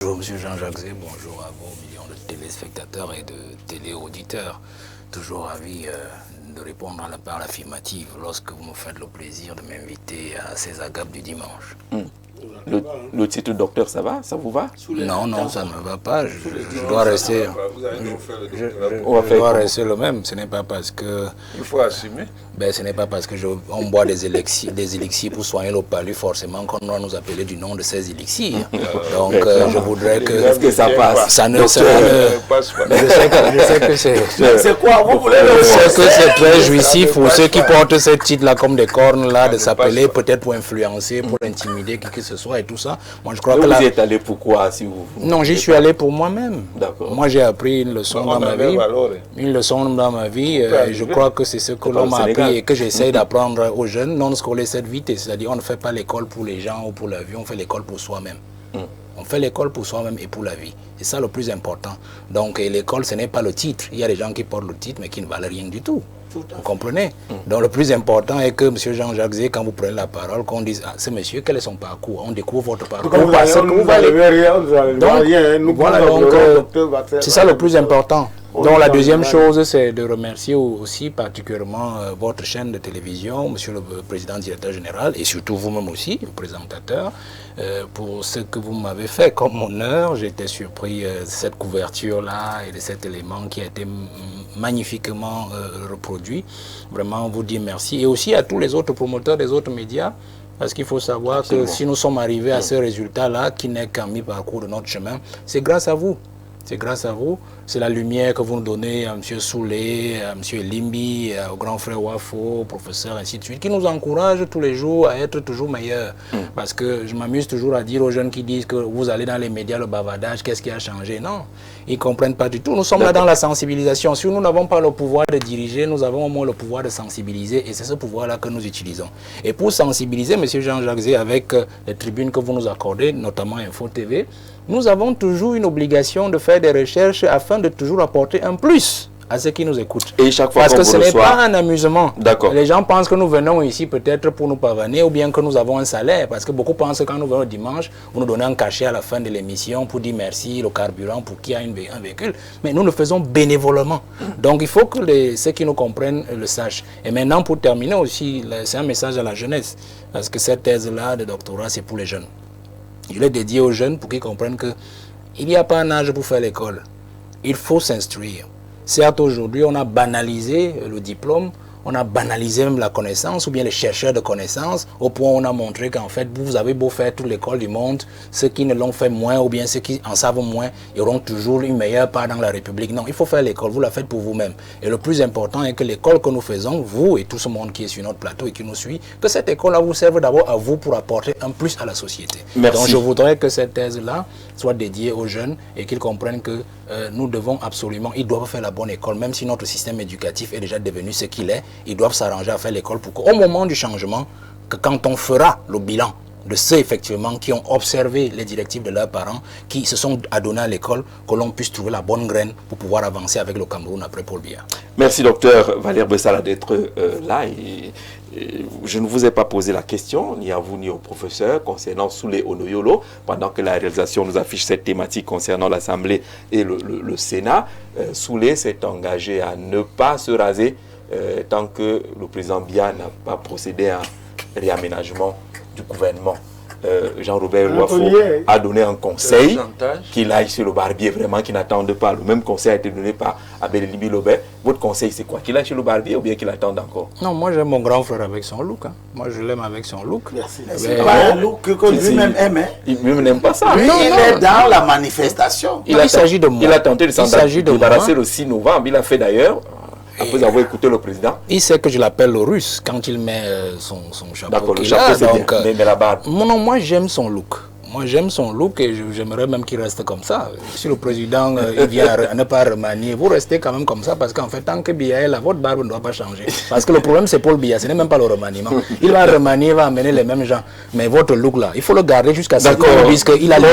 Bonjour M. Jean-Jacques Zé, bonjour à vos millions de téléspectateurs et de téléauditeurs. Toujours ravi de répondre à la part affirmative lorsque vous me faites le plaisir de m'inviter à ces agapes du dimanche. Le titre docteur, ça va? Ça vous va? Non, non, ça ne me va pas. Je dois rester. Je dois rester le même. Ce n'est pas parce que. Il faut assumer. Ben, ce n'est pas parce que on boit des élixirs pour soigner le palu forcément qu'on doit nous appeler du nom de ces élixirs. Donc, je voudrais que. Est-ce que ça passe? Ça ne passe pas. Je sais que c'est. C'est quoi? Vous voulez Je sais que c'est très jouissif pour ceux qui portent ces titres-là comme des cornes là de s'appeler peut-être pour influencer, pour intimider qui que ce soit et tout ça. Moi, je crois que là. Vous y êtes allé pourquoi si vous... Non, j'y suis allé pour moi-même. D'accord. Moi, j'ai appris une leçon dans ma vie. Une leçon dans ma vie. Et je crois que c'est ce que l'on m'a appris et que j'essaie d'apprendre aux jeunes non scolaires cette vitesse. C'est-à-dire, on ne fait pas l'école pour les gens ou pour la vie, on fait l'école pour soi-même. On fait l'école pour soi-même et pour la vie. C'est ça le plus important. Donc, l'école, ce n'est pas le titre. Il y a des gens qui portent le titre, mais qui ne valent rien du tout. Vous comprenez? Donc, le plus important est que M. Jean-Jacques Zé, quand vous prenez la parole, qu'on dise, ah, ce monsieur, quel est son parcours? On découvre votre parcours. C'est ça le plus important. Donc, la deuxième chose, c'est de remercier aussi particulièrement votre chaîne de télévision, Monsieur le Président Directeur Général, et surtout vous-même aussi, le présentateur, pour ce que vous m'avez fait comme honneur. J'étais surpris de cette couverture-là et de cet élément qui a été magnifiquement reproduit. Vraiment, vous dire merci. Et aussi à tous les autres promoteurs des autres médias, parce qu'il faut savoir que si nous sommes arrivés à ce résultat-là, qui n'est qu'un mi-parcours de notre chemin, c'est grâce à vous. C'est grâce à vous. C'est la lumière que vous nous donnez à M. Soulé, à M. Limbi, au grand frère Wafo, au professeur, ainsi de suite, qui nous encourage tous les jours à être toujours meilleurs. Parce que je m'amuse toujours à dire aux jeunes qui disent que vous allez dans les médias, le bavardage, qu'est-ce qui a changé? Non, ils ne comprennent pas du tout. Nous sommes là dans la sensibilisation. Si nous n'avons pas le pouvoir de diriger, nous avons au moins le pouvoir de sensibiliser et c'est ce pouvoir-là que nous utilisons. Et pour sensibiliser, M. Jean-Jacques Zé, avec les tribunes que vous nous accordez, notamment Info TV, nous avons toujours une obligation de faire des recherches afin de toujours apporter un plus à ceux qui nous écoutent. Et chaque fois parce que ce n'est pas un amusement. D'accord. Les gens pensent que nous venons ici peut-être pour nous pavaner ou bien que nous avons un salaire. Parce que beaucoup pensent que quand nous venons dimanche, vous nous donnez un cachet à la fin de l'émission pour dire merci, le carburant pour qui a un véhicule. Mais nous le faisons bénévolement. Donc il faut que ceux qui nous comprennent le sachent. Et maintenant pour terminer aussi, c'est un message à la jeunesse. Parce que cette thèse-là de doctorat, c'est pour les jeunes. Je l'ai dédié aux jeunes pour qu'ils comprennent qu'il n'y a pas un âge pour faire l'école. Il faut s'instruire. Certes, aujourd'hui, on a banalisé le diplôme, on a banalisé même la connaissance, ou bien les chercheurs de connaissances, au point où on a montré qu'en fait, vous avez beau faire toute l'école du monde, ceux qui ne l'ont fait moins, ou bien ceux qui en savent moins, ils auront toujours une meilleure part dans la République. Non, il faut faire l'école, vous la faites pour vous-même. Et le plus important est que l'école que nous faisons, vous et tout ce monde qui est sur notre plateau et qui nous suit, que cette école-là vous serve d'abord à vous pour apporter un plus à la société. Merci. Donc je voudrais que cette thèse-là soit dédiée aux jeunes et qu'ils comprennent que nous devons absolument, ils doivent faire la bonne école, même si notre système éducatif est déjà devenu ce qu'il est, ils doivent s'arranger à faire l'école pour qu'au moment du changement, que quand on fera le bilan de ceux effectivement qui ont observé les directives de leurs parents, qui se sont adonnés à l'école, que l'on puisse trouver la bonne graine pour pouvoir avancer avec le Cameroun après Paul Biya. Merci docteur Valère Bessala d'être là. Je ne vous ai pas posé la question, ni à vous ni au professeur, concernant Soulé Onoyolo, pendant que la réalisation nous affiche cette thématique concernant l'Assemblée et le Sénat. Soulé s'est engagé à ne pas se raser tant que le président Biya n'a pas procédé à un réaménagement du gouvernement. Jean-Robert Wafo a donné un conseil qu'il aille chez le barbier, vraiment, qu'il n'attende pas. Le même conseil a été donné par Abel Libi Lobert. Votre conseil, c'est quoi? Qu'il aille chez le barbier ou bien qu'il attende encore? Non, moi j'aime mon grand frère avec son look. Hein. Moi je l'aime avec son look. Merci. C'est pas un look que lui-même aime. Hein. Il lui-même n'aime pas ça. Lui, il est dans la manifestation. Il s'agit de moi. Il a tenté de s'en débarrasser le 6 novembre. Il a fait d'ailleurs... Après avoir écouté le président. Il sait que je l'appelle le russe quand il met son chapeau. D'accord, le chapeau c'est bien, mais la barbe. Non, moi j'aime son look. Moi j'aime son look et j'aimerais même qu'il reste comme ça. Si le président il vient à ne pas remanier, vous restez quand même comme ça parce qu'en fait tant que Biya est là, votre barbe ne doit pas changer. Parce que le problème c'est Paul Biya, ce n'est même pas le remaniement. Il va remanier, il va amener les mêmes gens. Mais votre look là, il faut le garder jusqu'à ce qu'on dise qu'il a le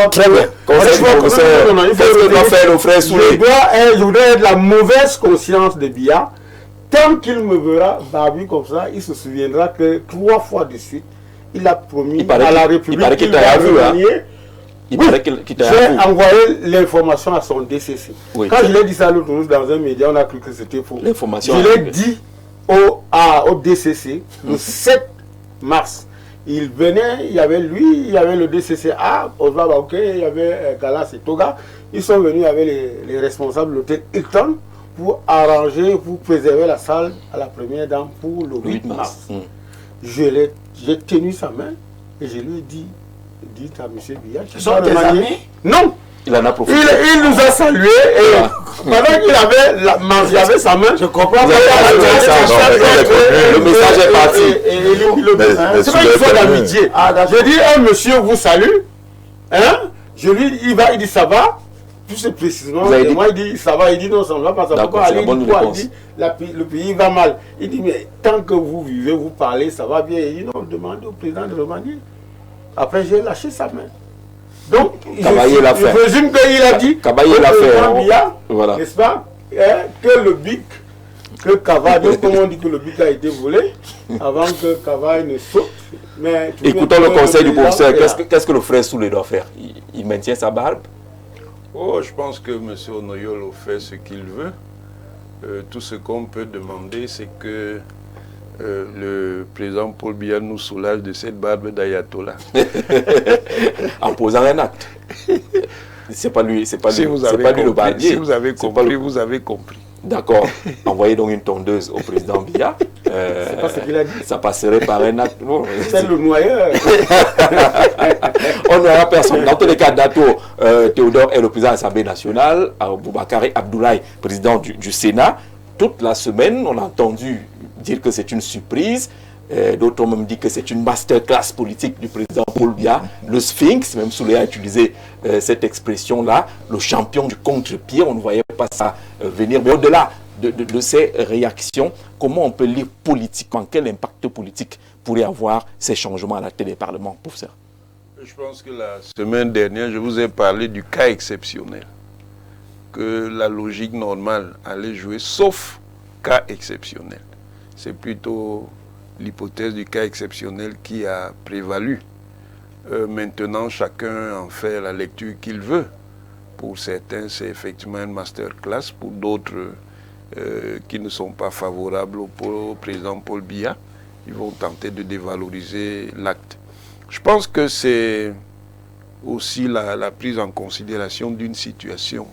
Très bien. Qu'est-ce que doit faire le frère Soulé? Je voudrais être la mauvaise conscience de Biya. Tant qu'il me verra barbu comme ça, il se souviendra que 3 fois de suite, il a promis Il paraît à la qu'il- République il paraît qu'il qu'il t'a va vu, hein. remanier. Il Oui, paraît qu'il t'a j'ai appris. envoyé l'information à son DCC. Oui. Quand je l'ai dit ça l'autre jour dans un média, on a cru que c'était faux. L'information Je l'ai arrive. dit au DCC le 7 mars. Il venait, il y avait lui, il y avait le DCCA, Oswald Baoké, il y avait Galas et Toga. Ils sont venus avec les responsables de l'hôtel Hilton pour arranger, pour préserver la salle à la première dame pour le 8 mars. J'ai tenu sa main et je lui ai dit, dites à M. Biya, Ce sont tes amis? Non! Il en a profité. Il nous a salués et pendant qu'il avait sa main, je comprends. Le message est parti. C'est pas une fois d'amitié. Je dis, un monsieur vous salue. Hein? Je lui dis, il dit ça va. Plus précisément, moi il dit ça va. Il dit non, ça ne va pas. Ça va pas aller. Il dit quoi? Il dit le pays va mal. Il dit mais tant que vous vivez, vous parlez, ça va bien. Il dit non, demandez au président de remanier. Après, j'ai lâché sa main. Donc, je présume qu'il a dit voilà. n'est-ce pas, que le BIC, que Kava, donc comme on dit que le BIC a été volé, avant que Kava ne saute. Mais écoutons le conseil du professeur. Qu'est-ce que le frère Soulé doit faire? Il maintient sa barbe? Oh, je pense que M. Onoyolo fait ce qu'il veut. Tout ce qu'on peut demander, c'est que le président Paul Biya nous soulage de cette barbe d'ayatollah. En posant un acte. C'est pas lui, c'est pas lui, c'est pas lui le barbier. Si vous avez compris, vous avez compris. D'accord. Envoyez donc une tondeuse au président Biya. C'est pas ce qu'il a dit. Ça passerait par un acte. C'est le noyeur. On n'aura personne. Dans tous les cas, Dato Théodore est le président de l'Assemblée nationale, Boubacaré Abdoulaye, président du Sénat. Toute la semaine, on a entendu dire que c'est une surprise. D'autres ont même dit que c'est une masterclass politique du président Paul Biya, le Sphinx, même Soulé a utilisé cette expression-là, le champion du contre-pied. On ne voyait pas ça venir. Mais au-delà de ces réactions, comment on peut lire politiquement, quel impact politique pourrait avoir ces changements à la tête des parlements, professeur? Je pense que la semaine dernière, je vous ai parlé du cas exceptionnel, que la logique normale allait jouer, sauf cas exceptionnel. C'est plutôt l'hypothèse du cas exceptionnel qui a prévalu. Maintenant, chacun en fait la lecture qu'il veut. Pour certains, c'est effectivement une masterclass. Pour d'autres qui ne sont pas favorables au président Paul Biya, ils vont tenter de dévaloriser l'acte. Je pense que c'est aussi la prise en considération d'une situation.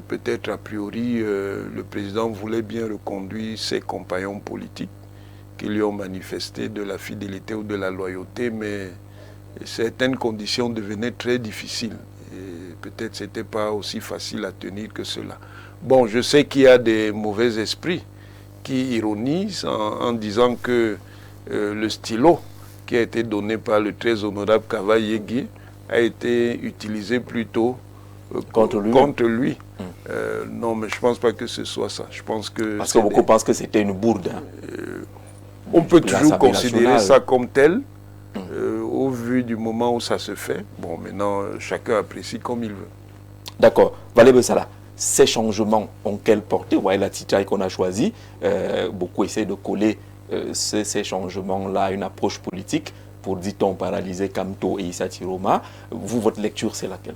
Peut-être a priori, le président voulait bien reconduire ses compagnons politiques qui lui ont manifesté de la fidélité ou de la loyauté, mais certaines conditions devenaient très difficiles. Et peut-être ce n'était pas aussi facile à tenir que cela. Bon, je sais qu'il y a des mauvais esprits qui ironisent en disant que le stylo qui a été donné par le très honorable Kava Yegui a été utilisé plutôt contre lui. Non, mais je ne pense pas que ce soit ça. Je pense que parce que beaucoup pensent que c'était une bourde. Hein. On peut toujours considérer ça comme tel, au vu du moment où ça se fait. Bon, maintenant, chacun apprécie comme il veut. D'accord. Valé Bessala, ces changements ont quelle portée? Ouais, la titaille qu'on a choisie, beaucoup essaient de coller ces changements-là à une approche politique pour, dit-on, paralyser Kamto et Issa Tiroma. Vous, votre lecture, c'est laquelle?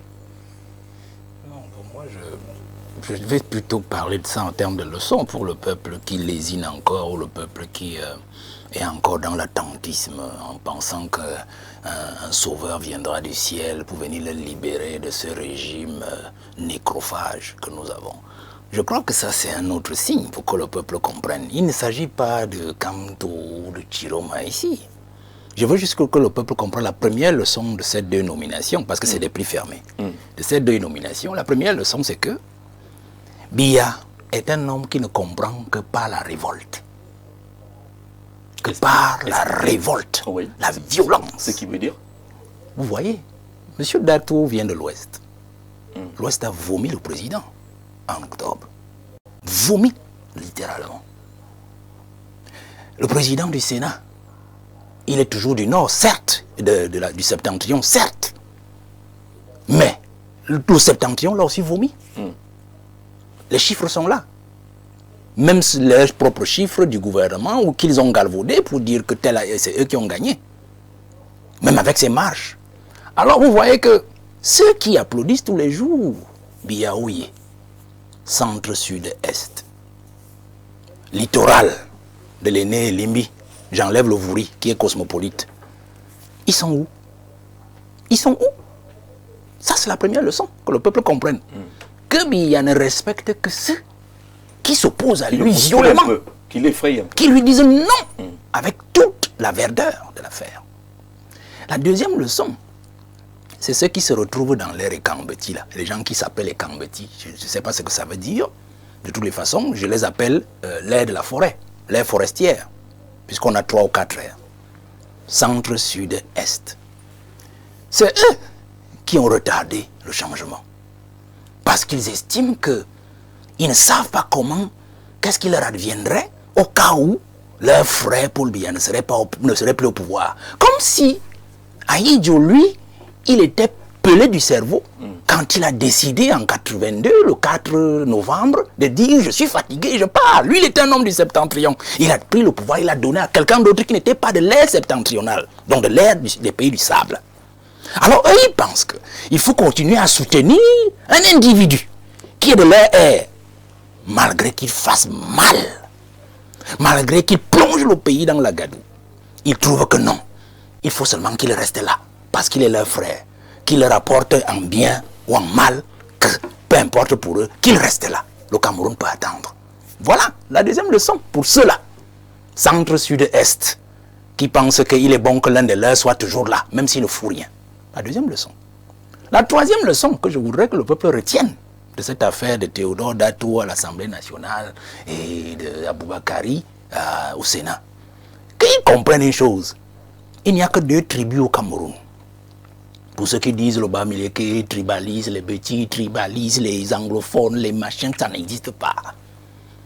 Non, pour moi, je vais plutôt parler de ça en termes de leçons pour le peuple qui lésine encore, ou le peuple qui est encore dans l'attentisme en pensant qu'un sauveur viendra du ciel pour venir le libérer de ce régime nécrophage que nous avons. Je crois que ça, c'est un autre signe pour que le peuple comprenne. Il ne s'agit pas de Kamto ou de Tiroma ici. Je veux juste que le peuple comprenne la première leçon de ces deux nominations, parce que c'est des plus fermés. De ces deux nominations, la première leçon, c'est que Biya est un homme qui ne comprend que par la révolte. Que par la révolte, la violence. Ce qui veut dire? Vous voyez, M. Dato vient de l'Ouest. L'Ouest a vomi le président en octobre. Vomi, littéralement. Le président du Sénat, il est toujours du Nord, certes, du Septentrion, certes. Mais le Septentrion l'a aussi vomi. Les chiffres sont là. Même les propres chiffres du gouvernement ou qu'ils ont galvaudé pour dire que c'est eux qui ont gagné. même avec ses marches. Alors vous voyez que ceux qui applaudissent tous les jours, Biaouye, centre-sud-est, littoral de l'aîné Limbi, j'enlève le Vouri qui est cosmopolite, ils sont où? Ils sont où? Ça c'est la première leçon, que le peuple comprenne. Que Biya ne respecte que ceux qui s'opposent à lui violemment, qui l'effraie, qui lui disent non, avec toute la verdeur de l'affaire. La deuxième leçon, c'est ceux qui se retrouvent dans l'air Ekambeti, là, les gens qui s'appellent Ekambeti. Je ne sais pas ce que ça veut dire. De toutes les façons, je les appelle l'air de la forêt, l'air forestière, puisqu'on a 3 ou 4 airs. Centre, sud, est. C'est eux qui ont retardé le changement. Parce qu'ils estiment qu'ils ne savent pas comment, qu'est-ce qui leur adviendrait au cas où leur frère Paul Biya ne serait plus au pouvoir. Comme si Ahidjo, lui, il était pelé du cerveau quand il a décidé en 82, le 4 novembre, de dire « je suis fatigué, je pars ». Lui, il était un homme du septentrion. Il a pris le pouvoir, il l'a donné à quelqu'un d'autre qui n'était pas de l'ère septentrionale, donc de l'ère des pays du sable. Alors eux, ils pensent qu'il faut continuer à soutenir un individu qui est de leur ère, malgré qu'il fasse mal, malgré qu'il plonge le pays dans la gadoue. Ils trouvent que non, il faut seulement qu'il reste là, parce qu'il est leur frère, qu'il leur apporte en bien ou en mal, que peu importe pour eux, qu'il reste là. Le Cameroun peut attendre. Voilà la deuxième leçon pour ceux-là, centre-sud-est, qui pensent qu'il est bon que l'un de leurs soit toujours là, même s'il ne fout rien. La deuxième leçon. La troisième leçon que je voudrais que le peuple retienne de cette affaire de Théodore Datou à l'Assemblée nationale et d'Aboubakari au Sénat, qu'ils comprennent une chose. Il n'y a que 2 tribus au Cameroun. Pour ceux qui disent le Bamileke tribalise, les petits tribalisent, les anglophones, les machins, ça n'existe pas.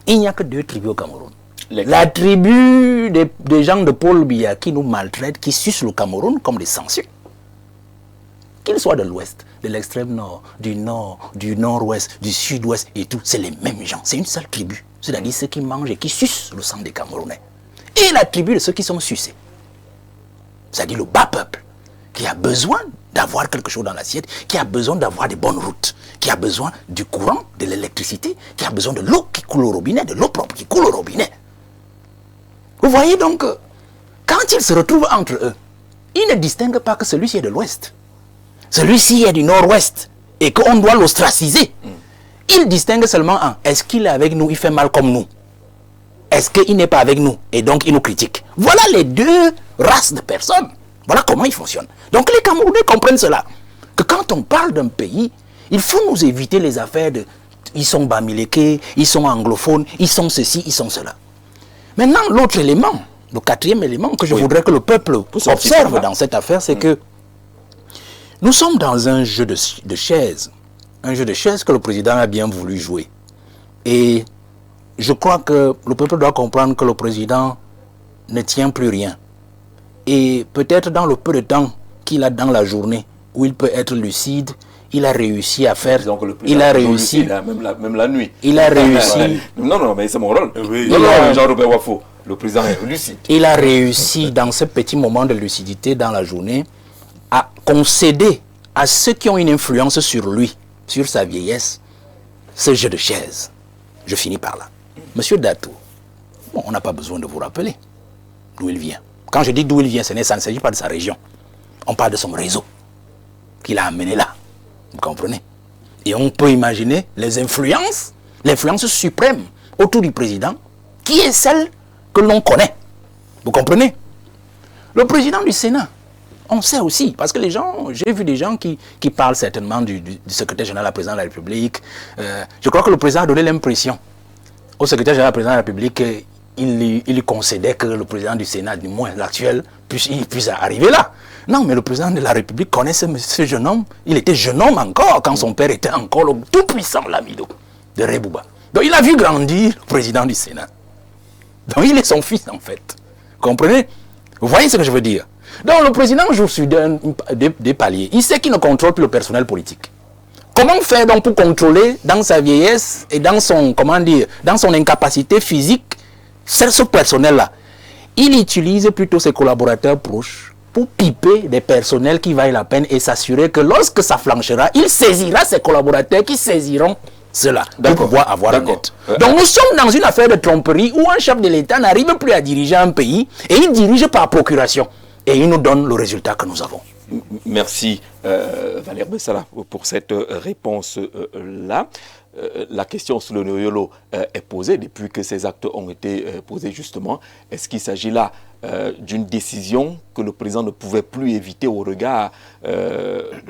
Il n'y a que 2 tribus au Cameroun. La tribu des gens de Paul Biya qui nous maltraitent, qui sucent le Cameroun comme des sangsues. Qu'ils soient de l'ouest, de l'extrême nord, du nord-ouest, du sud-ouest et tout, c'est les mêmes gens. C'est une seule tribu. C'est-à-dire ceux qui mangent et qui sucent le sang des Camerounais. Et la tribu de ceux qui sont sucés. C'est-à-dire le bas peuple, qui a besoin d'avoir quelque chose dans l'assiette, qui a besoin d'avoir des bonnes routes, qui a besoin du courant, de l'électricité, qui a besoin de l'eau qui coule au robinet, de l'eau propre qui coule au robinet. Vous voyez donc, quand ils se retrouvent entre eux, ils ne distinguent pas que celui-ci est de l'ouest. Celui-ci est du nord-ouest et qu'on doit l'ostraciser. Il distingue seulement en est-ce qu'il est avec nous, il fait mal comme nous. Est-ce qu'il n'est pas avec nous et donc il nous critique. Voilà les 2 races de personnes. Voilà comment ils fonctionnent. Donc les Camerounais comprennent cela. Que quand on parle d'un pays, il faut nous éviter les affaires de ils sont bamileke, ils sont anglophones, ils sont ceci, ils sont cela. Maintenant, l'autre élément, le 4e élément que je voudrais que le peuple observe dans cette affaire, c'est que nous sommes dans un jeu de chaises. Un jeu de chaises que le président a bien voulu jouer. Et je crois que le peuple doit comprendre que le président ne tient plus rien. Et peut-être dans le peu de temps qu'il a dans la journée, où il peut être lucide, il a réussi à faire... Donc le président est lucide, même la nuit. Il a réussi... non, mais c'est mon rôle. Oui. Jean-Robert Wafo, le président est lucide. Il a réussi dans ce petit moment de lucidité dans la journée à concéder à ceux qui ont une influence sur lui, sur sa vieillesse, ce jeu de chaises. Je finis par là. Monsieur Datou, bon, on n'a pas besoin de vous rappeler d'où il vient. Quand je dis d'où il vient, ça ne s'agit pas de sa région. On parle de son réseau qu'il a amené là. Vous comprenez? Et on peut imaginer les influences, l'influence suprême autour du président, qui est celle que l'on connaît. Vous comprenez? Le président du Sénat, on sait aussi, parce que les gens, j'ai vu des gens qui parlent certainement du secrétaire général, la présidente de la République. Je crois que le président a donné l'impression au secrétaire général, la présidente de la République, il lui concédait que le président du Sénat, du moins l'actuel, puisse arriver là. Non, mais le président de la République connaît ce jeune homme. Il était jeune homme encore quand son père était encore le tout-puissant Lamido de Rebouba. Donc il a vu grandir le président du Sénat. Donc il est son fils en fait. Vous comprenez? Vous voyez ce que je veux dire? Donc le président joue sur des paliers. Il sait qu'il ne contrôle plus le personnel politique. Comment faire donc pour contrôler dans sa vieillesse et dans son, dans son incapacité physique ce personnel-là? Il utilise plutôt ses collaborateurs proches pour piper des personnels qui valent la peine et s'assurer que lorsque ça flanchera, il saisira ses collaborateurs qui saisiront cela pour pouvoir avoir un net. Donc nous sommes dans une affaire de tromperie où un chef de l'État n'arrive plus à diriger un pays et il dirige par procuration. Et il nous donne le résultat que nous avons. Merci Valère Bessala pour cette réponse-là. La question sur le Noyolo est posée depuis que ces actes ont été posés justement. Est-ce qu'il s'agit là d'une décision que le président ne pouvait plus éviter au regard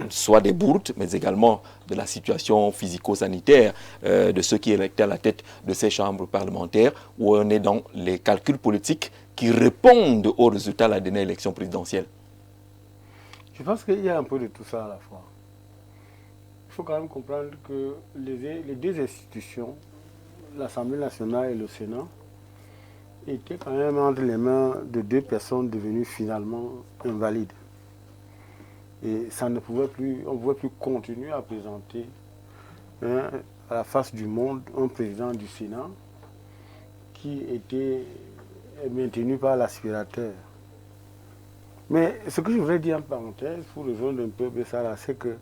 soit des bourdes, mais également de la situation physico-sanitaire de ceux qui électaient à la tête de ces chambres parlementaires, où on est dans les calculs politiques qui répondent aux résultats de la dernière élection présidentielle? Je pense qu'il y a un peu de tout ça à la fois. Il faut quand même comprendre que les deux institutions, l'Assemblée nationale et le Sénat, étaient quand même entre les mains de deux personnes devenues finalement invalides. Et ça ne pouvait plus, on ne pouvait plus continuer à présenter à la face du monde un président du Sénat qui était maintenu par l'aspirateur. Mais ce que je voudrais dire en parenthèse, pour rejoindre un peu Bessala, c'est que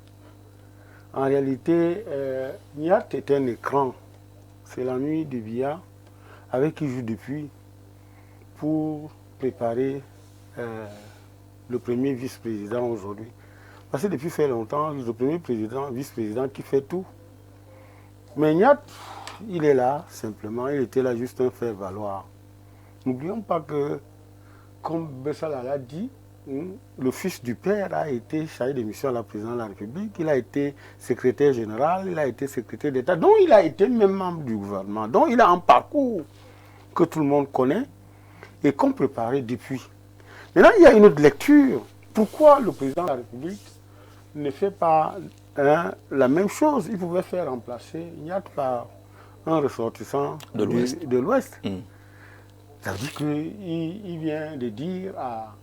en réalité, Niat est un écran. C'est la nuit de Bia avec qui joue depuis pour préparer le premier vice-président aujourd'hui. Parce que depuis fait longtemps, le premier président, vice-président qui fait tout. Mais Niat, il est là simplement, il était là juste un faire-valoir. N'oublions pas que, comme Bessala l'a dit, le fils du père a été chargé de mission à la présidence de la République, il a été secrétaire général, il a été secrétaire d'État, donc il a été même membre du gouvernement. Donc il a un parcours que tout le monde connaît et qu'on préparait depuis. Maintenant, il y a une autre lecture. Pourquoi le président de la République ne fait pas la même chose? Il pouvait faire remplacer Niat par un ressortissant de l'Ouest. Ça veut dire qu'il vient de dire à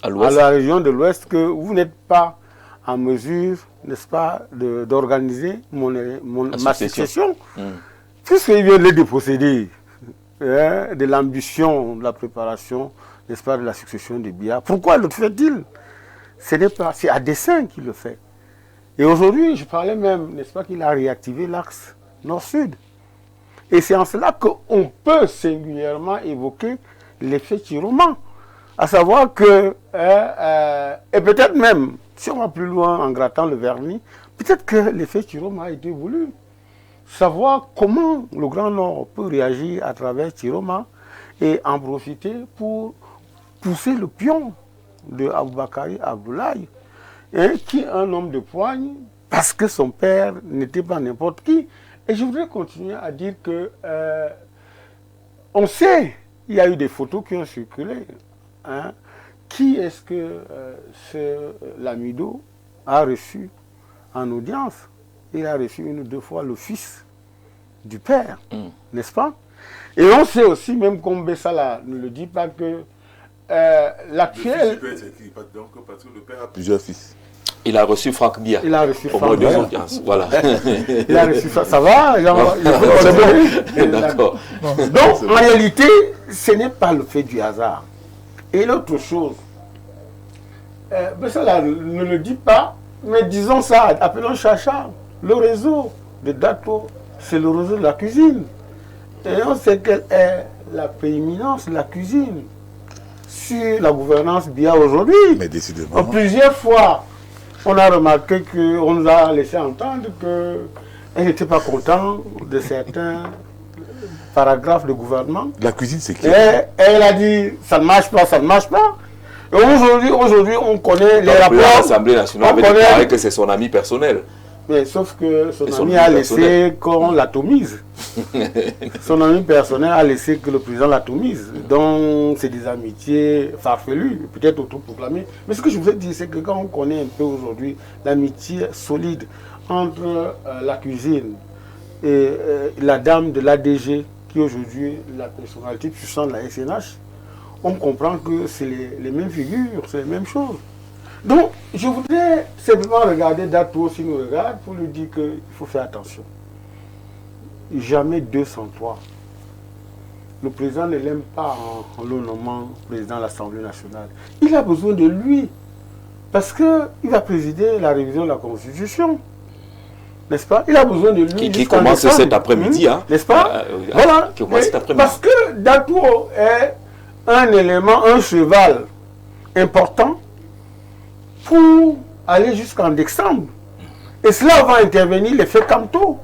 la région de l'Ouest que vous n'êtes pas en mesure, n'est-ce pas, d'organiser ma succession. Puisqu'il vient de les déposséder de l'ambition, de la préparation, n'est-ce pas, de la succession de Biya. Pourquoi le fait-il? C'est à dessein qu'il le fait. Et aujourd'hui, je parlais même, n'est-ce pas, qu'il a réactivé l'axe nord-sud. Et c'est en cela qu'on peut singulièrement évoquer l'effet Chiroma. À savoir que, et peut-être même, si on va plus loin en grattant le vernis, peut-être que l'effet Chiroma a été voulu. Savoir comment le Grand Nord peut réagir à travers Chiroma et en profiter pour pousser le pion de Aboubakari Abdoulaye, qui est un homme de poigne, parce que son père n'était pas n'importe qui. Et je voudrais continuer à dire que on sait, il y a eu des photos qui ont circulé. Qui est-ce que Lamido a reçu en audience? Il a reçu une ou deux fois le fils du père, n'est-ce pas? Et on sait aussi, même comme Bessala ne le dit pas, que l'actuel... Le fils du père, c'est parce que le père a plusieurs fils. Il a reçu Franck Bia. Il a reçu Franck Bia. Voilà. Il a reçu ça va. D'accord. Donc, en réalité, ce n'est pas le fait du hasard. Et l'autre chose, Bessala ne le dit pas, mais disons ça, appelons Chacha. Le réseau de Dato, c'est le réseau de la cuisine. Et on sait quelle est la prééminence de la cuisine sur la gouvernance Bia aujourd'hui. Mais décidément. Plusieurs fois, on a remarqué qu'on nous a laissé entendre qu'elle n'était pas contente de certains paragraphes de gouvernement. La cuisine, c'est qui? Elle a dit, ça ne marche pas, ça ne marche pas. Et aujourd'hui, on connaît les rapports. L'Assemblée nationale avait déclaré que c'est son ami personnel. Mais sauf que son ami a laissé qu'on l'atomise. Son ami personnel a laissé que le président l'atomise. Donc, c'est des amitiés farfelues, peut-être autoproclamées. Mais ce que je vous ai dit, c'est que quand on connaît un peu aujourd'hui l'amitié solide entre la cuisine et la dame de l'ADG, qui aujourd'hui est la personnalité puissante de la SNH, on comprend que c'est les mêmes figures, c'est les mêmes choses. Donc, je voudrais simplement regarder Dato s'il nous regarde pour lui dire qu'il faut faire attention. Jamais 203. le président ne l'aime pas en le nommant président de l'Assemblée nationale. Il a besoin de lui. Parce qu'il va présider la révision de la Constitution. N'est-ce pas? Il a besoin de lui. Qui commence cet après-midi. N'est-ce pas? Voilà. Qui commence cet après-midi. Parce que Dato est un élément, un cheval important pour aller jusqu'en décembre. Et cela va intervenir l'effet Camto.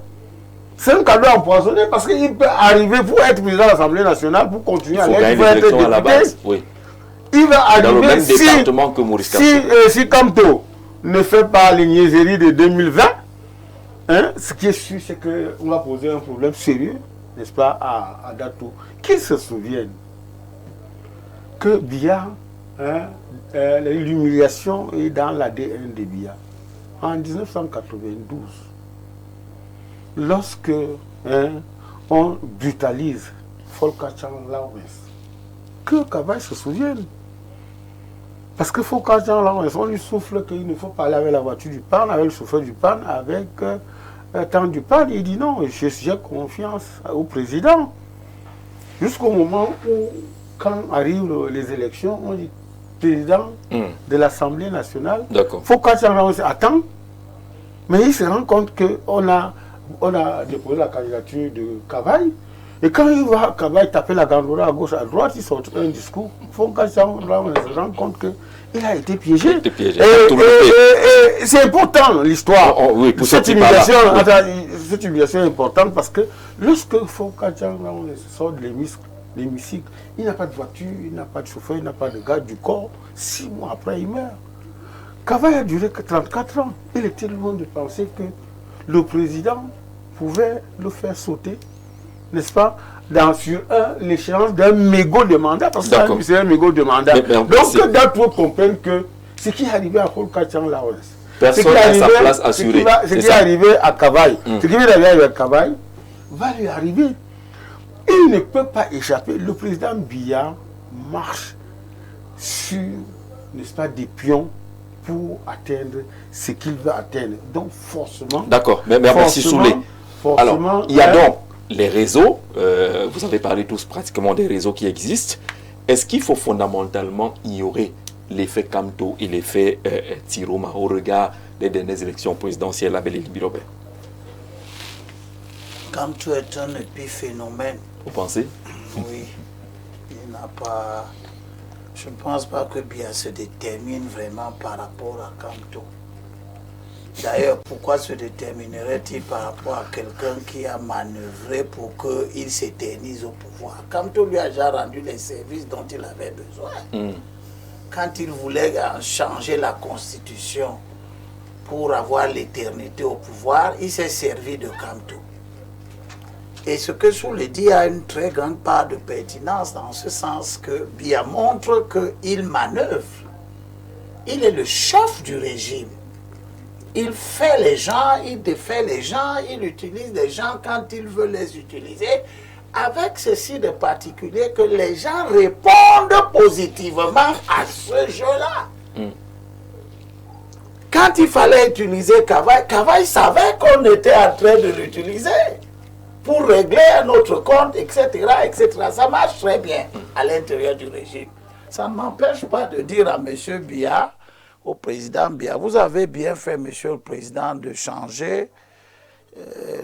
C'est un cadeau empoisonné parce qu'il peut arriver pour être président de l'Assemblée nationale, pour continuer à être député. À la base. Oui. Il va arriver dans le même département que Maurice Kamto. Si Kamto ne fait pas les niaiseries de 2020, hein, ce qui est sûr, c'est qu'on va poser un problème sérieux, n'est-ce pas, à Dato. Qu'ils se souviennent que Biya, hein, l'humiliation est dans l'ADN de Biya. En 1992, lorsque on brutalise Folkechang Lawrence, que Kavaï se souvienne. Parce que Folkechang Lawrence, on lui souffle qu'il ne faut pas aller avec la voiture du PAN, avec le chauffeur du PAN, avec tant du PAN. Il dit non, j'ai confiance au président. Jusqu'au moment où, quand arrivent les élections, on dit président de l'Assemblée nationale, Folkechang Lawrence attend, mais il se rend compte qu'on a déposé la candidature de Kavaï. Et quand il va Kavaï taper la gandora à gauche, à droite, il sort un discours. Folkechang Lawrence se rend compte qu'il a été piégé. Et c'est important l'histoire. Cette humiliation est importante parce que lorsque Folkechang Lawrence sort de l'hémicycle, il n'a pas de voiture, il n'a pas de chauffeur, il n'a pas de garde du corps. 6 mois après, il meurt. Kavaï a duré que 34 ans. Il était loin de penser que le président pouvait le faire sauter, n'est-ce pas, sur l'échéance d'un mégot de mandat, parce que c'est un mégot de mandat. Donc que d'autres comprennent que ce qui est arrivé à Folkechang Lawrence, ce qui est arrivé à Kavaï, ce qui est arrivé à Kavaï, va lui arriver. Il ne peut pas échapper. Le président Biya marche sur, n'est-ce pas, des pions pour atteindre ce qu'il veut atteindre. Donc forcément... D'accord, mais merci Soulé. Alors, il y a donc les réseaux, vous avez parlé tous pratiquement des réseaux qui existent. Est-ce qu'il faut fondamentalement ignorer l'effet Kamto et l'effet Tiroma au regard des dernières élections présidentielles à Bélé-Libirobé? Kamto est un épiphénomène. Vous pensez? Oui. Il n'a pas... Je ne pense pas que Biya se détermine vraiment par rapport à Kamto. D'ailleurs, pourquoi se déterminerait-il par rapport à quelqu'un qui a manœuvré pour qu'il s'éternise au pouvoir? Kamto lui a déjà rendu les services dont il avait besoin. Quand il voulait changer la constitution pour avoir l'éternité au pouvoir, il s'est servi de Kamto. Et ce que Soulé dit a une très grande part de pertinence dans ce sens que Biya montre qu'il manœuvre. Il est le chef du régime. Il fait les gens, il défait les gens, il utilise les gens quand il veut les utiliser, avec ceci de particulier que les gens répondent positivement à ce jeu-là. Quand il fallait utiliser Kavaï, Kavaï savait qu'on était en train de l'utiliser pour régler un autre compte, etc., etc. Ça marche très bien à l'intérieur du régime. Ça ne m'empêche pas de dire à M. Biya, au président Biya, vous avez bien fait, monsieur le président, de changer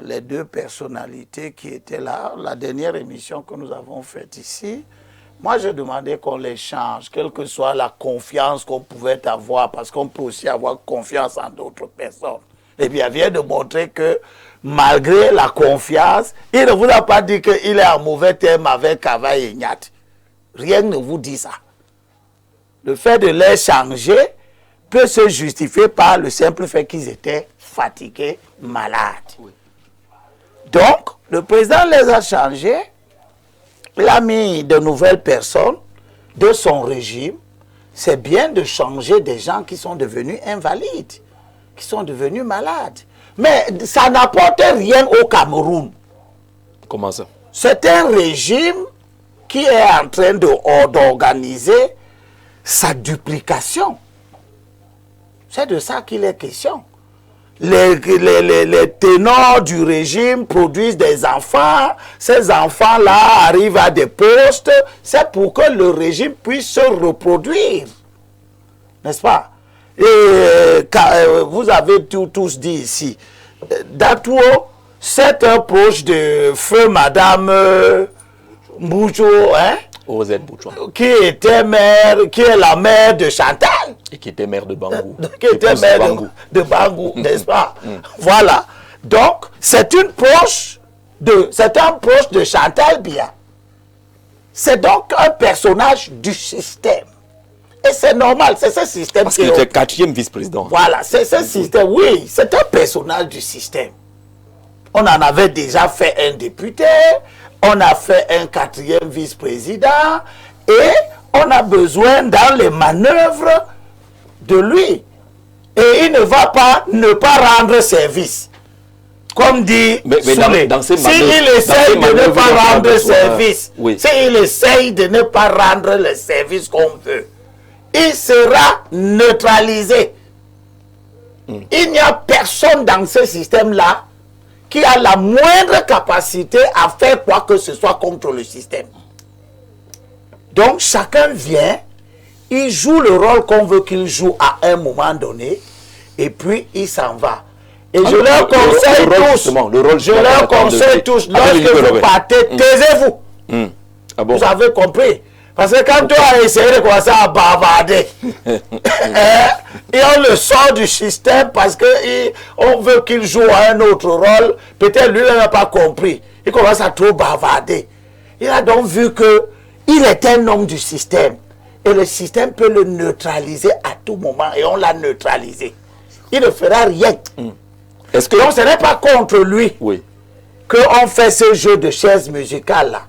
les deux personnalités qui étaient là. La dernière émission que nous avons faite ici, moi j'ai demandé qu'on les change, quelle que soit la confiance qu'on pouvait avoir, parce qu'on peut aussi avoir confiance en d'autres personnes. Et bien, il vient de montrer que malgré la confiance, il ne vous a pas dit qu'il est en mauvais terme avec Kavaï et Nyat. Rien ne vous dit ça. Le fait de les changer peut se justifier par le simple fait qu'ils étaient fatigués, malades. Donc, le président les a changés. Il a mis de nouvelles personnes de son régime. C'est bien de changer des gens qui sont devenus invalides, qui sont devenus malades. Mais ça n'apporte rien au Cameroun. Comment ça? C'est un régime qui est en train d'organiser sa duplication. C'est de ça qu'il est question. les ténors du régime produisent des enfants, ces enfants-là arrivent à des postes, c'est pour que le régime puisse se reproduire. N'est-ce pas? Et vous avez tous dit ici, Datuo, c'est un proche de feu Madame Boucho, hein? OZ Boucho. Qui était mère, qui est la mère de Chantal. Et qui était maire de Bangou. Qui était mère de Bangou, n'est-ce pas? Voilà. Donc, c'est un proche de Chantal Biya. C'est donc un personnage du système. Et c'est normal, c'est ce système. Parce qu'il était 4e vice-président. Voilà, c'est ce système, oui, c'est un personnage du système. On en avait déjà fait un député, on a fait un 4e vice-président, et on a besoin dans les manœuvres de lui. Et il ne va pas ne pas rendre service. Comme dit Soulé, s'il essaye de ne pas rendre service, s'il essaye de ne pas rendre le service qu'on veut, il sera neutralisé. Il n'y a personne dans ce système-là qui a la moindre capacité à faire quoi que ce soit contre le système. Donc chacun vient, il joue le rôle qu'on veut qu'il joue à un moment donné, et puis il s'en va. Et je leur conseille tous, lorsque vous partez, taisez-vous. Ah bon? Vous avez compris? Parce que quand tu as essayé de commencer à bavarder, et on le sort du système parce qu'on veut qu'il joue un autre rôle, peut-être lui n'a pas compris. Il commence à trop bavarder. Il a donc vu qu'il est un homme du système. Et le système peut le neutraliser à tout moment. Et on l'a neutralisé. Il ne fera rien. Donc ce n'est pas contre lui qu'on fait ce jeu de chaises musicales-là.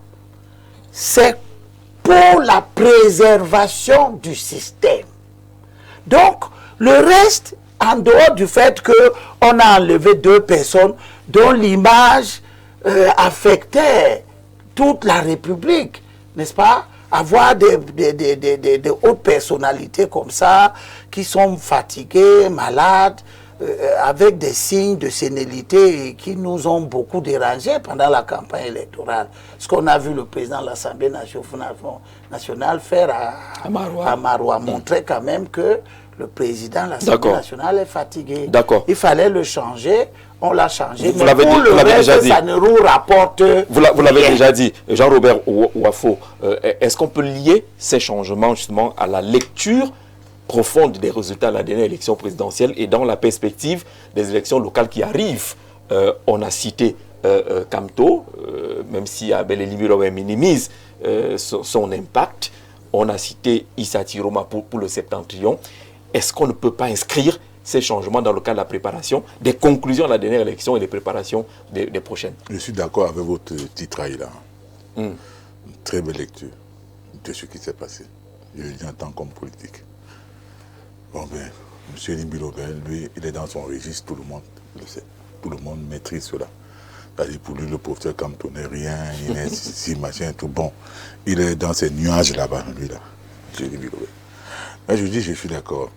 C'est pour la préservation du système. Donc, le reste, en dehors du fait qu'on a enlevé 2 personnes dont l'image affectait toute la République, n'est-ce pas? Avoir des hautes personnalités comme ça, qui sont fatiguées, malades, avec des signes de sénilité qui nous ont beaucoup dérangés pendant la campagne électorale. Ce qu'on a vu le président de l'Assemblée nationale faire à Maroua montrait quand même que le président de l'Assemblée nationale est fatigué. Il fallait le changer, on l'a changé. Vous l'avez déjà dit. Ça ne nous rapporte Vous l'avez déjà dit, Jean-Robert Ouafo. Est-ce qu'on peut lier ces changements justement à la lecture profonde des résultats de la dernière élection présidentielle et dans la perspective des élections locales qui arrivent? On a cité Kamto, même si Abel Elimirowe minimise son impact. On a cité Issa Tiroma pour le septentrion. Est-ce qu'on ne peut pas inscrire ces changements dans le cadre de la préparation des conclusions de la dernière élection et des préparations des prochaines? Je suis d'accord avec votre titre là. Une très belle lecture de ce qui s'est passé. Je le dis en tant qu'homme politique. Bon ben, M. Limbilobel, lui, il est dans son registre, tout le monde le sait. Tout le monde maîtrise cela. C'est-à-dire pour lui, le professeur Kamto n'est rien, il est si machin, tout bon. Il est dans ces nuages là-bas, lui là, M. Limbilobel. Là, je dis, je suis d'accord.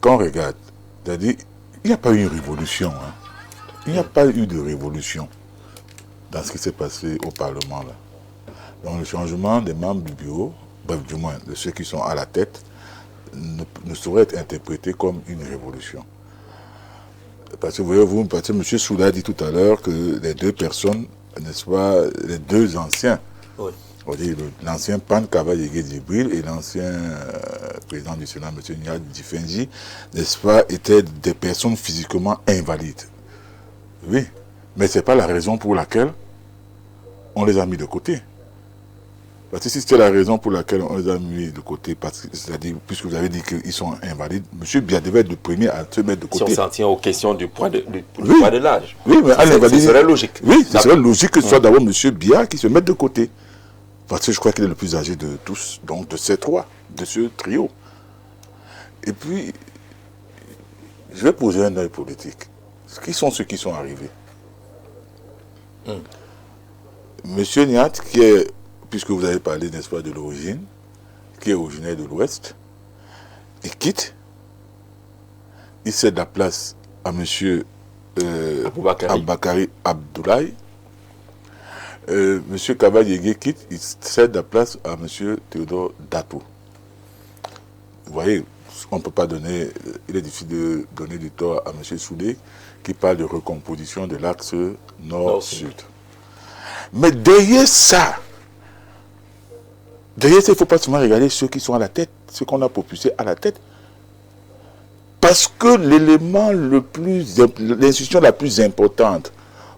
Quand on regarde, c'est-à-dire, il n'y a pas eu une révolution. Hein. Il n'y a pas eu de révolution dans ce qui s'est passé au Parlement là. Donc le changement des membres du bureau, bref, du moins de ceux qui sont à la tête, ne saurait être interprété comme une révolution. Parce que voyez-vous, parce que M. Soula a dit tout à l'heure que les 2 personnes, n'est-ce pas, les 2 anciens, on dit l'ancien Pan Kava-Yégué Djibril et l'ancien président du Sénat, M. Niad Difenji, n'est-ce pas, étaient des personnes physiquement invalides. Oui, mais ce n'est pas la raison pour laquelle on les a mis de côté. Parce que si c'était la raison pour laquelle on les a mis de côté, c'est-à-dire, puisque vous avez dit qu'ils sont invalides, M. Biya devait être le premier à se mettre de côté. Si on s'en tient aux questions du poids de l'âge. Oui, mais ce serait logique. Oui, ce serait logique que ce soit d'abord M. Biya qui se mette de côté. Parce que je crois qu'il est le plus âgé de tous, donc de ces 3, de ce trio. Et puis, je vais poser un œil politique. Qui sont ceux qui sont arrivés? Monsieur Niat, qui est, puisque vous avez parlé, n'est-ce pas, de l'origine, qui est originaire de l'Ouest, il quitte il cède la place à M. Aboubakari Abdoulaye. M. Kaba-Yégué quitte, il cède la place à M. Théodore Dato. Vous voyez, on ne peut pas donner, il est difficile de donner du tort à M. Soudé qui parle de recomposition de l'axe nord-sud. Mais derrière ça, il ne faut pas seulement regarder ceux qui sont à la tête, ceux qu'on a propulsés à la tête. Parce que l'élément l'institution la plus importante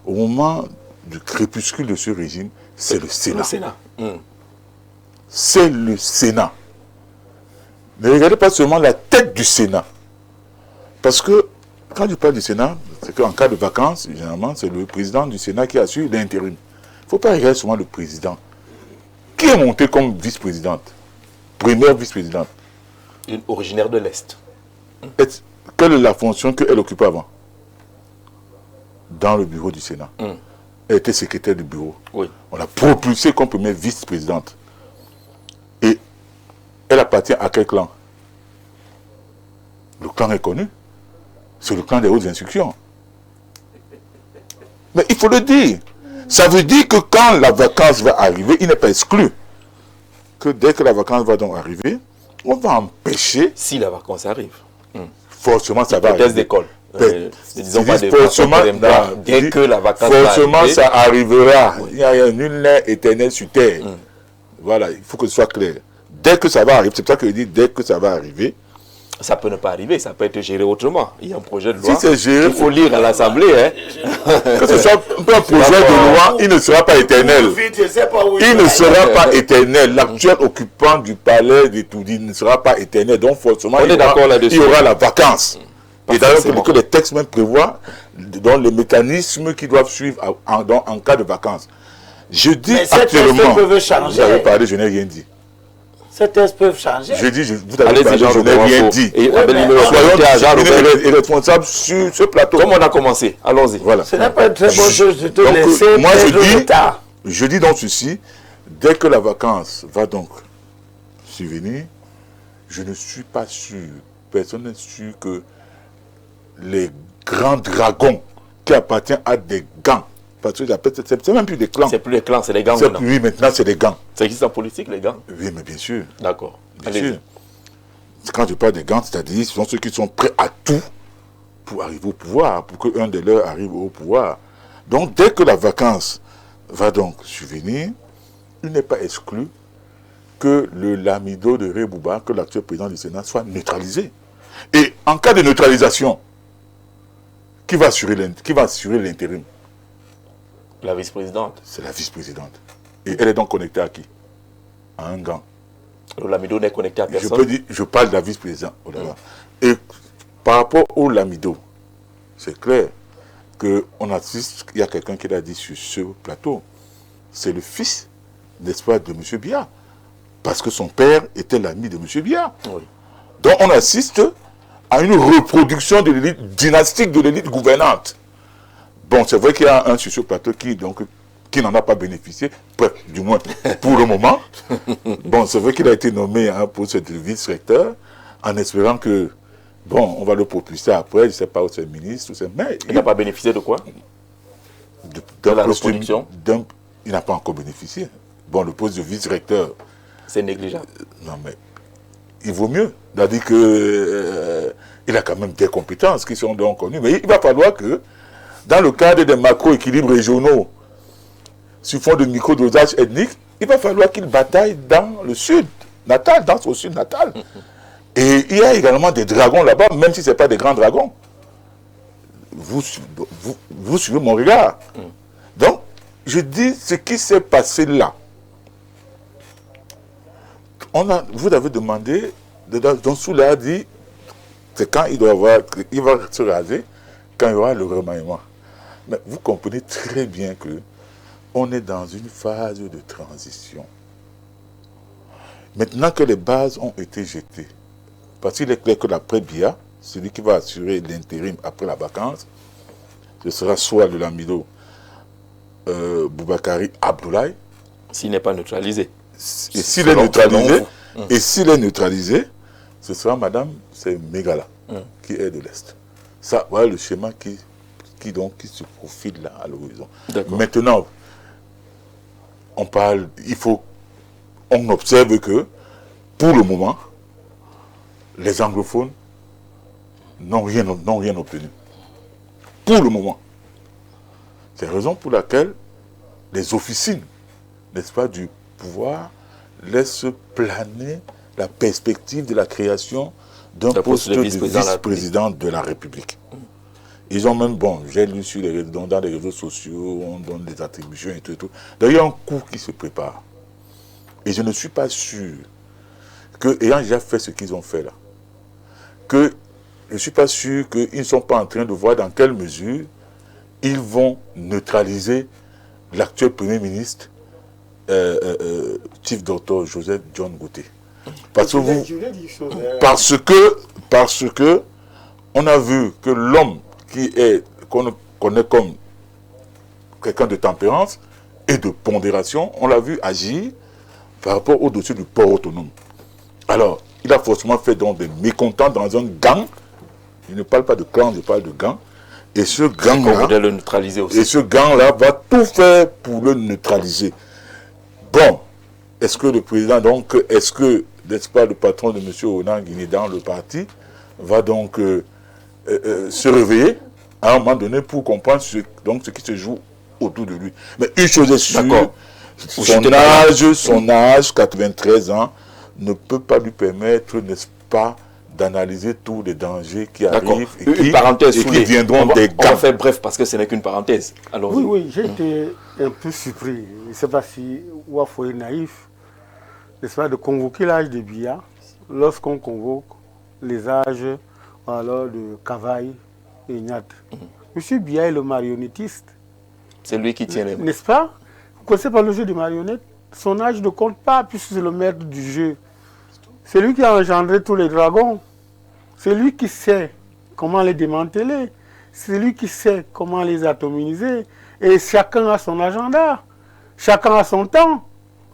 au moment du crépuscule de ce régime, c'est le Sénat. C'est le Sénat. Ne regardez pas seulement la tête du Sénat. Parce que quand je parle du Sénat, c'est qu'en cas de vacances, généralement, c'est le président du Sénat qui assure l'intérim. Il ne faut pas regarder seulement le président. Qui est monté comme vice-présidente? Première vice-présidente. Une originaire de l'Est. Quelle est la fonction qu'elle occupait avant? Dans le bureau du Sénat. Elle était secrétaire du bureau. Oui. On l'a propulsée comme première vice-présidente. Et elle appartient à quel clan? Le clan est connu. C'est le clan des hautes instructions. Mais il faut le dire. Ça veut dire que quand la vacance va arriver, il n'est pas exclu que dès que la vacance va donc arriver, on va empêcher... Si la vacance arrive. Forcément, ça va arriver. Thèse d'école. Disons pas de forcément, dès que la vacance va arriver. Forcément, ça arrivera. Oui. Il n'y a nul n'est éternel sur terre. Voilà, il faut que ce soit clair. Dès que ça va arriver, c'est pour ça que je dis dès que ça va arriver. Ça peut ne pas arriver, ça peut être géré autrement. Il y a un projet de loi. Si c'est géré, il faut lire à l'Assemblée. Que ce soit un projet de loi, il ne sera pas éternel. Il ne sera pas éternel. L'actuel occupant du palais de Toudi ne sera pas éternel. Donc forcément, il y aura la vacance. Et d'ailleurs, que les textes même prévoient dans les mécanismes qui doivent suivre en cas de vacances. Je dis actuellement, vous avez parlé, je n'ai rien dit. Ces tests peuvent changer. Je dis, vous avez parlé, je n'ai rien dit. Et soyons responsables sur ce plateau. Comme on a commencé, allons-y. Voilà. Ce n'est pas une très bonne chose de te laisser moi, perdre je dis donc ceci, dès que la vacance va donc survenir, je ne suis pas sûr, personne n'est sûr que les grands dragons qui appartiennent à des gangs, parce que c'est même plus des clans. C'est plus des clans, c'est des gangs. Oui, maintenant c'est des gangs. Ça existe en politique, les gangs? Oui, mais bien sûr. D'accord. Bien sûr. Quand je parle des gangs, c'est-à-dire ce sont ceux qui sont prêts à tout pour arriver au pouvoir, pour qu'un de leurs arrive au pouvoir. Donc dès que la vacance va donc survenir, il n'est pas exclu que le lamido de Rebouba, que l'actuel président du Sénat, soit neutralisé. Et en cas de neutralisation, qui va assurer l'intérim? La vice-présidente. C'est la vice-présidente. Et elle est donc connectée à qui? À un gang. Le lamido n'est connecté à personne. Je parle de la vice-présidente. Oh là là. Et par rapport au lamido, c'est clair qu'on assiste, il y a quelqu'un qui l'a dit sur ce plateau, c'est le fils, n'est-ce pas, de M. Biya. Parce que son père était l'ami de M. Biya. Oui. Donc on assiste à une reproduction de l'élite dynastique, de l'élite gouvernante. Bon, c'est vrai qu'il y a un sur ce plateau qui n'en a pas bénéficié, du moins pour le moment. Bon, c'est vrai qu'il a été nommé pour ce vice-recteur, en espérant que, bon, on va le propulser après, je ne sais pas où c'est le ministre, mais... Il n'a pas bénéficié de quoi? De la reproduction? Il n'a pas encore bénéficié. Bon, le poste de vice-recteur... C'est négligeable. Non, mais il vaut mieux. C'est-à-dire qu'il a quand même des compétences qui sont donc connues. Mais il va falloir que, dans le cadre des macro-équilibres régionaux, sur fond de micro-dosage ethnique, il va falloir qu'il bataille dans le sud natal, dans son sud natal. Et il y a également des dragons là-bas, même si ce n'est pas des grands dragons. Vous suivez mon regard. Donc, je dis ce qui s'est passé là. Vous avez demandé, donc Soula a dit, c'est quand il va se raser, quand il y aura le remaniement. Mais vous comprenez très bien que on est dans une phase de transition. Maintenant que les bases ont été jetées, parce qu'il est clair que l'après Biya, celui qui va assurer l'intérim après la vacance, ce sera soit le lamido Boubakari Abdoulaye. S'il n'est pas neutralisé. Et s'il est neutralisé, ce sera madame, c'est Megala. qui est de l'Est. Ça, voilà le schéma qui se profile là à l'horizon. Maintenant, on observe que, pour le moment, les anglophones n'ont rien obtenu. Pour le moment. C'est la raison pour laquelle les officines, n'est-ce pas, du pouvoir laissent planer la perspective de la création d'un poste de vice-président de la République. Ils ont même, j'ai lu dans les réseaux sociaux, on donne des attributions et tout. D'ailleurs, il y a un coup qui se prépare. Et je ne suis pas sûr que, ayant déjà fait ce qu'ils ont fait là, je ne suis pas sûr qu'ils ne sont pas en train de voir dans quelle mesure ils vont neutraliser l'actuel Premier ministre, Chief Dr. Joseph John Gauthier. Parce que on a vu que l'homme qu'on connaît comme quelqu'un de tempérance et de pondération, on l'a vu agir par rapport au dossier du port autonome. Alors, il a forcément fait donc des mécontents dans un gang. Je ne parle pas de clan, je parle de gang. Et ce gang-là, le neutraliser aussi. Et ce gang-là va tout faire pour le neutraliser. Bon, est-ce que le président, donc, n'est-ce pas, le patron de M. Onang Guiné dans le parti, va donc se réveiller à un moment donné pour comprendre ce qui se joue autour de lui. Mais une chose est sûre, son âge, 93 ans, ne peut pas lui permettre, n'est-ce pas, d'analyser tous les dangers qui arrivent et qui viendront des gangs. On va faire bref parce que ce n'est qu'une parenthèse. Alors, oui, j'ai été un peu surpris. Je ne sais pas si Ouafou est naïf, n'est-ce pas, de convoquer l'âge de Biya lorsqu'on convoque les âges alors, de Kavaï et Nyat. Monsieur Biya est le marionnettiste. C'est lui qui tient les mains. N'est-ce pas? Vous ne connaissez pas le jeu des marionnettes? Son âge ne compte pas puisque c'est le maître du jeu. C'est lui qui a engendré tous les dragons. C'est lui qui sait comment les démanteler. C'est lui qui sait comment les atomiser. Et chacun a son agenda. Chacun a son temps.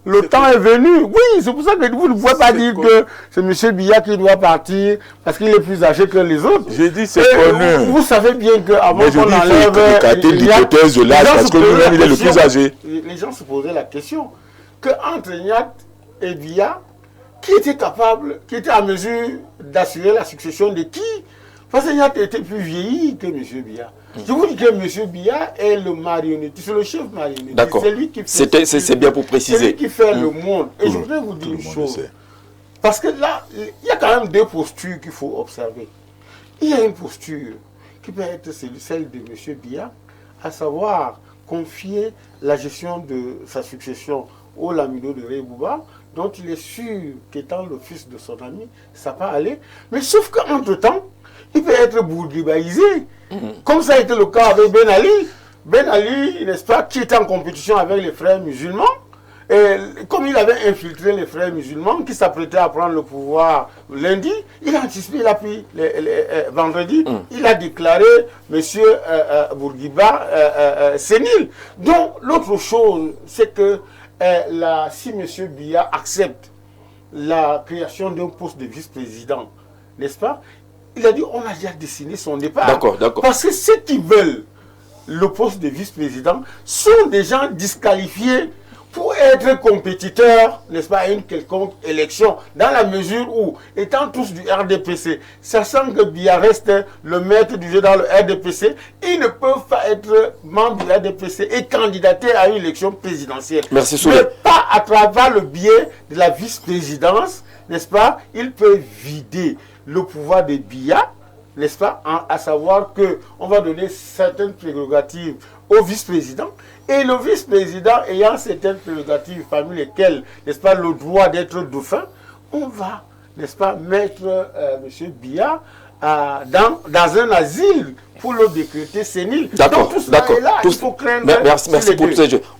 Le temps est venu. Oui, c'est pour ça que vous ne pouvez pas dire que c'est M. Biya qui doit partir parce qu'il est plus âgé que les autres. J'ai dit c'est connu. Vous savez bien qu'avant qu'on enlève l'hypothèse de l'âge parce que lui-même il est le plus âgé. Les gens se posaient la question qu'entre Nyat et Biya, qui était capable, qui était à mesure d'assurer la succession de qui? Parce que Nyat était plus vieilli que M. Biya. Je vous dis que M. Biya est le marionnettiste, c'est le chef marionnettiste. D'accord. C'est lui qui fait. C'est bien pour préciser. C'est lui qui fait le monde. Et je voudrais vous dire une chose. Parce que là, il y a quand même deux postures qu'il faut observer. Il y a une posture qui peut être celle de M. Biya, à savoir confier la gestion de sa succession au Lamido de Reybouba, dont il est sûr qu'étant le fils de son ami, ça va aller. Mais sauf qu'entre-temps, il peut être bourguibaïsé. Comme ça a été le cas avec Ben Ali. Ben Ali, n'est-ce pas, qui était en compétition avec les frères musulmans. Et comme il avait infiltré les frères musulmans qui s'apprêtaient à prendre le pouvoir lundi, il a anticipé, il a pris vendredi, il a déclaré M. Bourguiba sénile. Donc l'autre chose, c'est que si M. Biya accepte la création d'un poste de vice-président, n'est-ce pas? Il a dit on a déjà dessiné son départ. D'accord. Parce que ceux qui veulent le poste de vice-président sont des gens disqualifiés pour être compétiteurs, n'est-ce pas, à une quelconque élection, dans la mesure où, étant tous du RDPC, sachant que Biya reste le maître du jeu dans le RDPC, ils ne peuvent pas être membres du RDPC et candidater à une élection présidentielle. Merci Souley. Mais pas à travers le biais de la vice-présidence, n'est-ce pas, ils peuvent vider le pouvoir de Biya, n'est-ce pas, à savoir qu'on va donner certaines prérogatives au vice-président, et le vice-président ayant certaines prérogatives, parmi lesquelles, n'est-ce pas, le droit d'être dauphin, on va, n'est-ce pas, mettre M. Biya dans un asile pour le décréter sénile. D'accord, Donc tout cela est là, il faut craindre. Merci pour tous ces jeux.